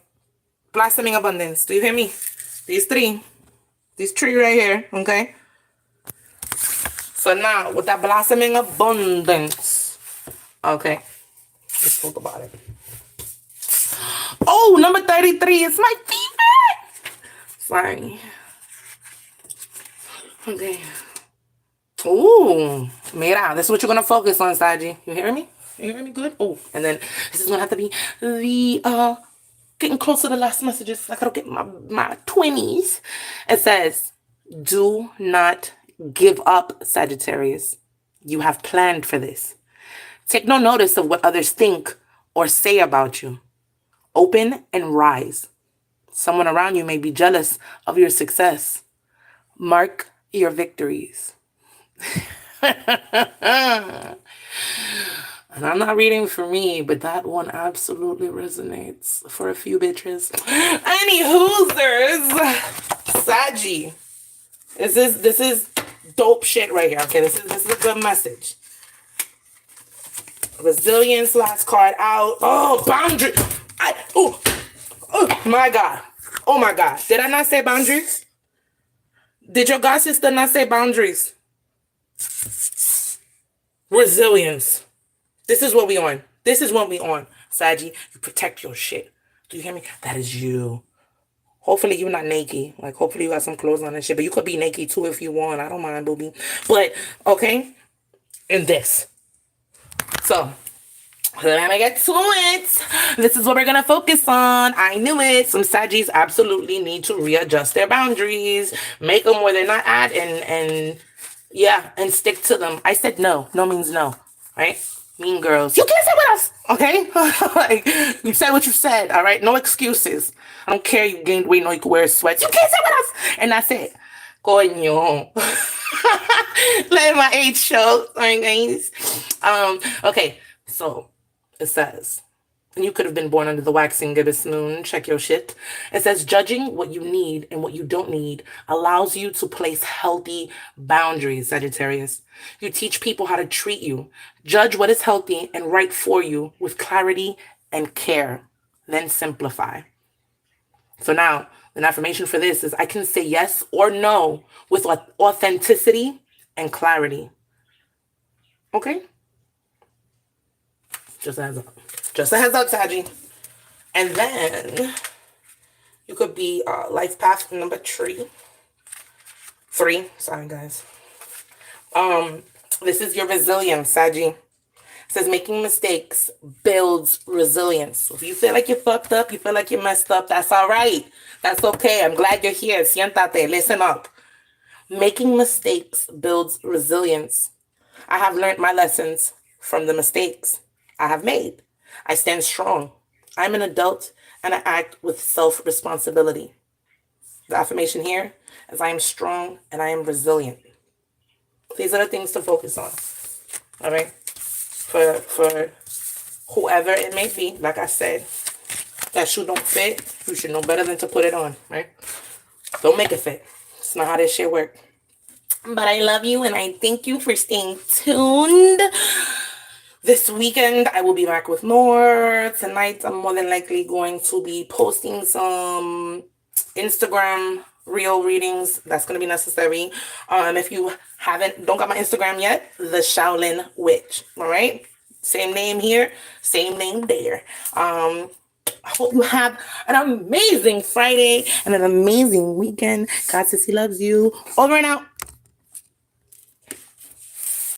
blossoming abundance. Do you hear me? These three. This tree right here, okay? So now, with that blossoming abundance, okay, let's talk about it. Oh, number 33 is my favorite. Sorry. Okay. Ooh, mira, this is what you're going to focus on, Saji. You hear me? You hear me good? Oh, and then this is going to have to be the, getting close to the last messages. I gotta get my 20s. It says, do not give up, Sagittarius. You have planned for this. Take no notice of what others think or say about you. Open and rise. Someone around you may be jealous of your success. Mark your victories. And I'm not reading for me, but that one absolutely resonates for a few bitches. Any hoosers, Saggy. This is dope shit right here. Okay, this is a good message. Resilience, last card out. Oh, boundary. Oh my God. Oh my God. Did I not say boundaries? Did your god sister not say boundaries? Resilience. This is what we on. This is what we on. Saggy, you protect your shit. Do you hear me? That is you. Hopefully you're not naked. Like, hopefully you got some clothes on and shit. But you could be naked too if you want. I don't mind, booby. But, okay. And this. So, let me get to it. This is what we're going to focus on. I knew it. Some Saggies absolutely need to readjust their boundaries. Make them where they're not at. And and stick to them. I said no. No means no. Right? Mean girls. You can't sit with us. Okay? Like, you said what you said. All right? No excuses. I don't care you gained weight. No, you can wear sweats. You can't sit with us. And that's it. Coño. Let my age show. Sorry, guys. Okay. So, it says, and you could have been born under the waxing gibbous moon. Check your shit. It says, judging what you need and what you don't need allows you to place healthy boundaries, Sagittarius. You teach people how to treat you. Judge what is healthy and right for you with clarity and care. Then simplify. So now, an affirmation for this is, I can say yes or no with authenticity and clarity. Okay? Just a heads up. Just a heads up, Saggy. And then you could be life path number 3. Sorry, guys. This is your resilience, Saggy. It says making mistakes builds resilience. So if you feel like you fucked up, you feel like you messed up, that's all right. That's okay. I'm glad you're here. Siéntate. Listen up. Making mistakes builds resilience. I have learned my lessons from the mistakes I have made. I stand strong. I'm an adult and I act with self-responsibility. The affirmation here is I am strong and I am resilient. These are the things to focus on. All right? For whoever it may be, like I said, that shoe don't fit, you should know better than to put it on, right? Don't make it fit. It's not how this shit works. But I love you and I thank you for staying tuned. This weekend, I will be back with more. Tonight, I'm more than likely going to be posting some Instagram real readings. That's going to be necessary. If you don't got my Instagram yet, the Shaolin Witch. All right. Same name here, same name there. I hope you have an amazing Friday and an amazing weekend. God, Sissy loves you. Over and out.